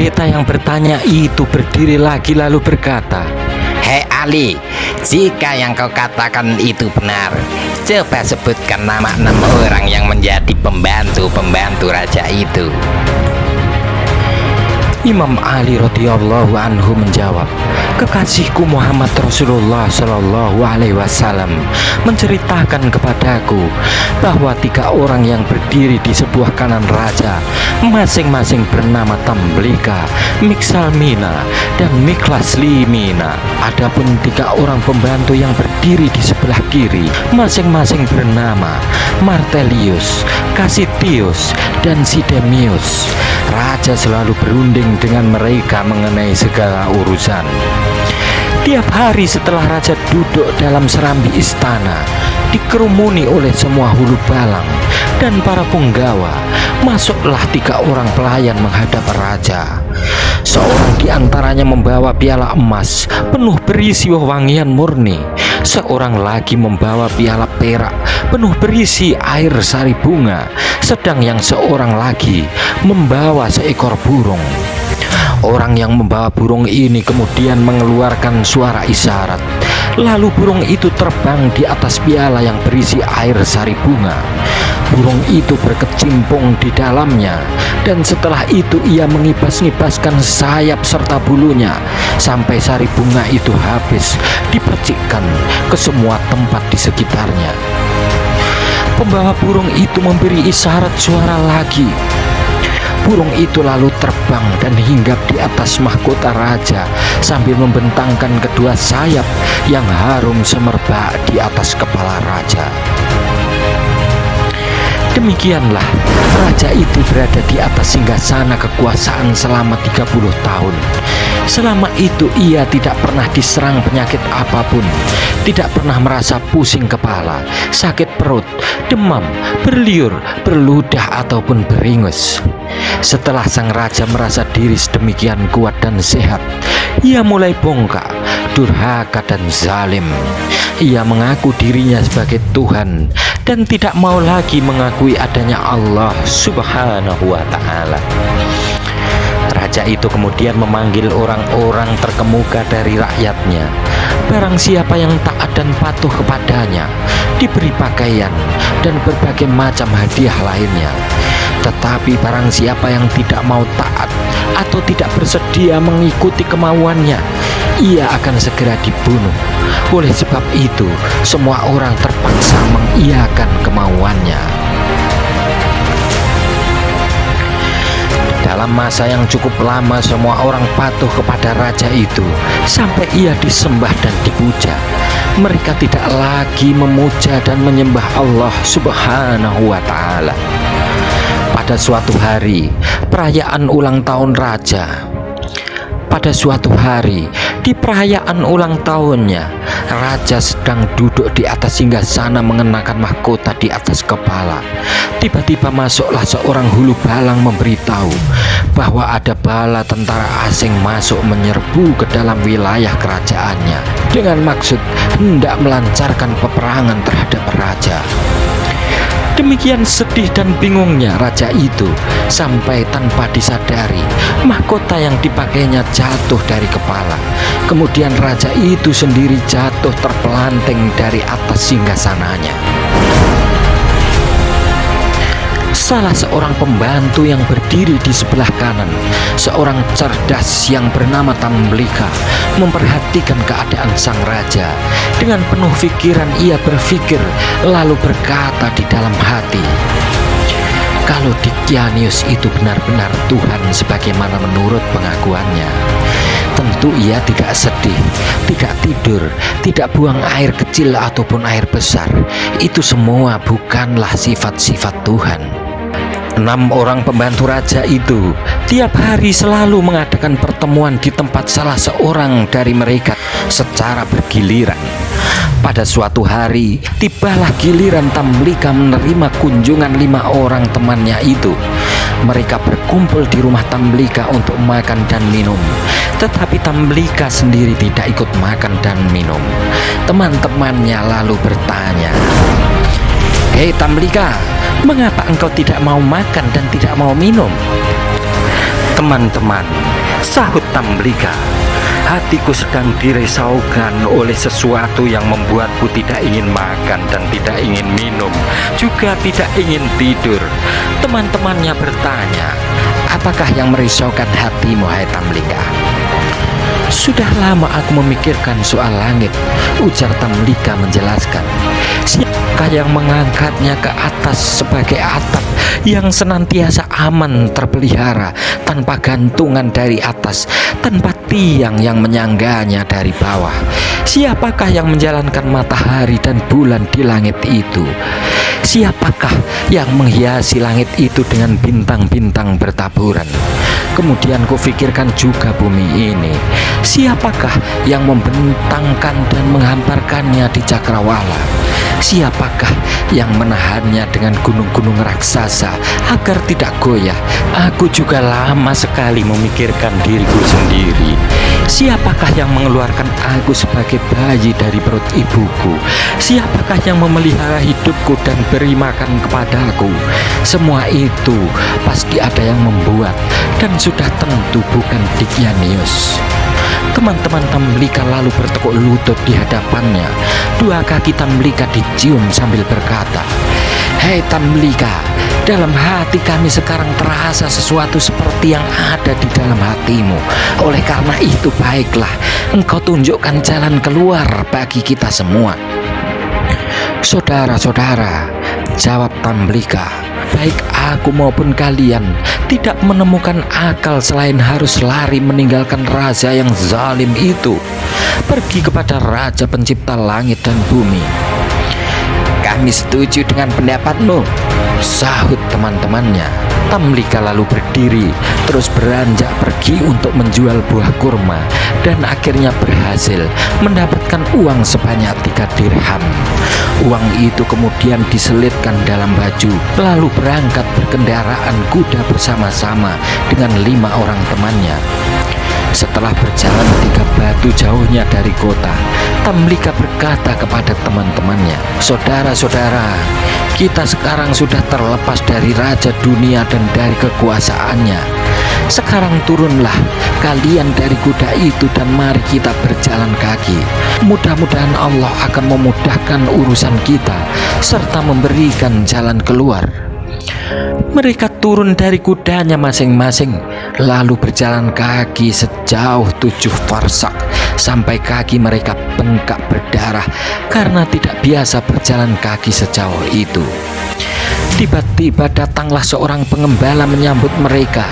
pendeta yang bertanya itu berdiri lagi lalu berkata, Hei Ali, jika yang kau katakan itu benar, coba sebutkan nama 6 orang yang menjadi pembantu-pembantu raja itu. Imam Ali radhiyallahu anhu menjawab, kekasihku Muhammad Rasulullah Shallallahu Alaihi Wasallam menceritakan kepadaku bahwa 3 orang yang berdiri di sebuah kanan raja, masing-masing bernama Tamblika, Miksalmina, dan Miklaslimina. Adapun 3 orang pembantu yang berdiri di sebelah kiri, masing-masing bernama Martelius, Casitius, dan Sidemius. Raja selalu berunding dengan mereka mengenai segala urusan. Tiap hari setelah raja duduk dalam serambi istana, dikerumuni oleh semua hulu balang dan para punggawa, masuklah 3 orang pelayan menghadap raja. Seorang di antaranya membawa piala emas penuh berisi wewangian murni. Seorang lagi membawa piala perak penuh berisi air sari bunga, sedang yang seorang lagi membawa seekor burung. Orang yang membawa burung ini kemudian mengeluarkan suara isyarat. Lalu burung itu terbang di atas piala yang berisi air sari bunga. Burung itu berkecimpung di dalamnya, dan setelah itu ia mengibas-ngibaskan sayap serta bulunya sampai sari bunga itu habis dipercikkan ke semua tempat di sekitarnya. Pembawa burung itu memberi isyarat suara lagi. Burung itu lalu terbang dan hinggap di atas mahkota raja sambil membentangkan kedua sayap yang harum semerbak di atas kepala raja. Demikianlah raja itu berada di atas singgasana kekuasaan selama 30 tahun. Selama itu ia tidak pernah diserang penyakit apapun, tidak pernah merasa pusing kepala, sakit perut, demam, berliur, berludah ataupun beringus. Setelah sang raja merasa diri sedemikian kuat dan sehat, ia mulai bongkak, durhaka dan zalim. Ia mengaku dirinya sebagai Tuhan dan tidak mau lagi mengakui adanya Allah Subhanahu wa Ta'ala. Raja itu kemudian memanggil orang-orang terkemuka dari rakyatnya. Barang siapa yang taat dan patuh kepadanya diberi pakaian dan berbagai macam hadiah lainnya. Tetapi barang siapa yang tidak mau taat atau tidak bersedia mengikuti kemauannya, ia akan segera dibunuh. Oleh sebab itu, semua orang terpaksa mengiyakan kemauannya. Dalam masa yang cukup lama, semua orang patuh kepada raja itu sampai ia disembah dan dipuja. Mereka tidak lagi memuja dan menyembah Allah Subhanahu wa Ta'ala. Pada suatu hari, perayaan ulang tahun raja. Pada suatu hari, di perayaan ulang tahunnya, raja sedang duduk di atas singgasana mengenakan mahkota di atas kepala. Tiba-tiba masuklah seorang hulu balang memberitahu bahwa ada bala tentara asing masuk menyerbu ke dalam wilayah kerajaannya dengan maksud hendak melancarkan peperangan terhadap raja. Demikian sedih dan bingungnya raja itu sampai tanpa disadari mahkota yang dipakainya jatuh dari kepala. Kemudian raja itu sendiri jatuh terpelanting dari atas singgasananya. Salah seorang pembantu yang berdiri di sebelah kanan, seorang cerdas yang bernama Tamblika, memperhatikan keadaan sang raja. Dengan penuh pikiran ia berpikir lalu berkata di dalam hati, kalau Dictianius itu benar-benar Tuhan sebagaimana menurut pengakuannya, tentu ia tidak sedih, tidak tidur, tidak buang air kecil ataupun air besar. Itu semua bukanlah sifat-sifat Tuhan. 6 orang pembantu raja itu tiap hari selalu mengadakan pertemuan di tempat salah seorang dari mereka secara bergiliran. Pada suatu hari, tibalah giliran Tamblika menerima kunjungan 5 orang temannya itu. Mereka berkumpul di rumah Tamblika untuk makan dan minum. Tetapi Tamblika sendiri tidak ikut makan dan minum. Teman-temannya lalu bertanya, "Hei Tamblika, mengapa engkau tidak mau makan dan tidak mau minum?" Teman-teman, sahut Tamlika, hatiku sedang dirisaukan oleh sesuatu yang membuatku tidak ingin makan dan tidak ingin minum, juga tidak ingin tidur. Teman-temannya bertanya, Apakah yang merisaukan hatimu, hai Tamlika? sudah lama aku memikirkan soal langit, ujar Tamlika menjelaskan. Siapakah yang mengangkatnya ke atas sebagai atap yang senantiasa aman terpelihara, tanpa gantungan dari atas, tanpa tiang yang menyangganya dari bawah? Siapakah yang menjalankan matahari dan bulan di langit itu? Siapakah yang menghiasi langit itu dengan bintang-bintang bertaburan? Kemudian kufikirkan juga bumi ini. Siapakah yang membentangkan dan menghamparkannya di cakrawala? Siapakah yang menahannya dengan gunung-gunung raksasa agar tidak goyah? Aku juga lama sekali memikirkan diriku sendiri. Siapakah yang mengeluarkan aku sebagai bayi dari perut ibuku? Siapakah yang memelihara hidupku dan beri makan kepadaku? Semua itu pasti ada yang membuat, dan sudah tentu bukan Dicanius. Teman-teman Tamlika lalu bertekuk lutut di hadapannya. Dua kaki Tamlika dicium sambil berkata, "Hei Tamlika, dalam hati kami sekarang terasa sesuatu seperti yang ada di dalam hatimu. Oleh karena itu baiklah, engkau tunjukkan jalan keluar bagi kita semua." "Saudara-saudara," jawab Tamlika, "baik aku maupun kalian tidak menemukan akal selain harus lari meninggalkan raja yang zalim itu, pergi kepada Raja Pencipta langit dan bumi." Kami setuju dengan pendapatmu, sahut teman-temannya. Tamlika lalu berdiri, terus beranjak pergi untuk menjual buah kurma, dan akhirnya berhasil mendapatkan uang sebanyak 3 dirham. Uang itu kemudian diselitkan dalam baju, lalu berangkat berkendaraan kuda bersama-sama dengan 5 orang temannya. Setelah berjalan 3 batu jauhnya dari kota, Tamlika berkata kepada teman-temannya, "Saudara-saudara, kita sekarang sudah terlepas dari raja dunia dan dari kekuasaannya. Sekarang turunlah kalian dari kuda itu dan mari kita berjalan kaki. Mudah-mudahan Allah akan memudahkan urusan kita serta memberikan jalan keluar." Mereka turun dari kudanya masing-masing, lalu berjalan kaki sejauh 7 farsak sampai kaki mereka bengkak berdarah karena tidak biasa berjalan kaki sejauh itu. Tiba-tiba datanglah seorang pengembala menyambut mereka.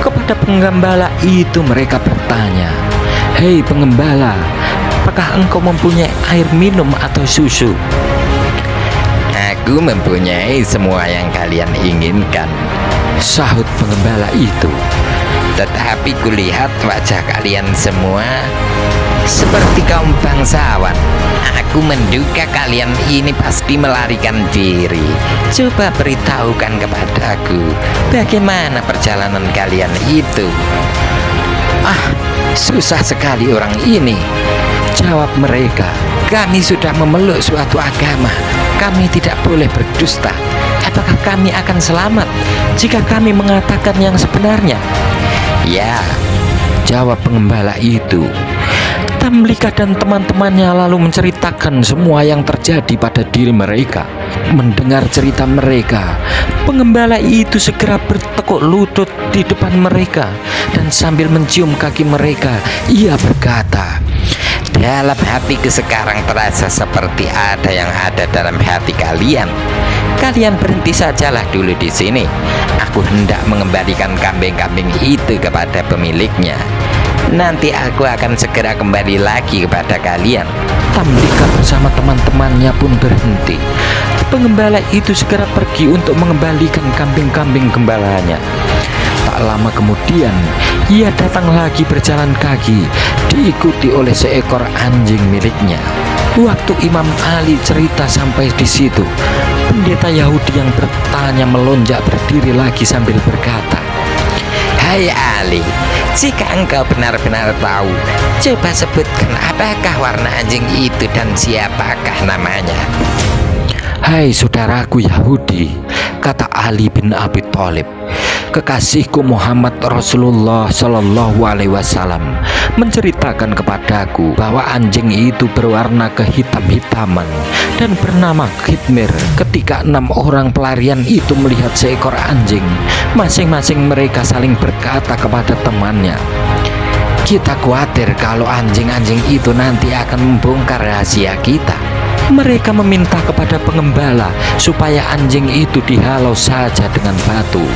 Kepada pengembala itu mereka bertanya, "Hei pengembala, apakah engkau mempunyai air minum atau susu?" Aku mempunyai semua yang kalian inginkan, sahut pengembala itu. Tetapi kulihat wajah kalian semua seperti kaum bangsawan. Aku menduga kalian ini pasti melarikan diri. Coba beritahukan kepadaku, bagaimana perjalanan kalian itu? "Ah, susah sekali orang ini," jawab mereka. "Kami sudah memeluk suatu agama. Kami tidak boleh berdusta. Apakah kami akan selamat jika kami mengatakan yang sebenarnya?" Ya, jawab pengembala itu. Tamlika dan teman-temannya lalu menceritakan semua yang terjadi pada diri mereka. Mendengar cerita mereka, pengembala itu segera bertekuk lutut di depan mereka, dan sambil mencium kaki mereka, ia berkata, dalam hatiku sekarang terasa seperti ada yang ada dalam hati kalian. Kalian berhenti sajalah dulu di sini. Aku hendak mengembalikan kambing-kambing itu kepada pemiliknya. Nanti aku akan segera kembali lagi kepada kalian. Tamlika bersama teman-temannya pun berhenti. Pengembala itu segera pergi untuk mengembalikan kambing-kambing gembalanya. Tak lama kemudian, ia datang lagi berjalan kaki, diikuti oleh seekor anjing miliknya. Waktu Imam Ali cerita sampai di situ, pendeta Yahudi yang bertanya melonjak berdiri lagi sambil berkata, "Hai Ali, jika engkau benar-benar tahu, coba sebutkan apakah warna anjing itu dan siapakah namanya?" "Hai saudaraku Yahudi," kata Ali bin Abi Thalib, kekasihku Muhammad Rasulullah Shallallahu Alaihi Wasallam menceritakan kepadaku bahwa anjing itu berwarna kehitam-hitaman dan bernama Khidmir. Ketika 6 orang pelarian itu melihat seekor anjing, masing-masing mereka saling berkata kepada temannya, "Kita khawatir kalau anjing-anjing itu nanti akan membongkar rahasia kita." Mereka meminta kepada pengembala supaya anjing itu dihalau saja dengan batu.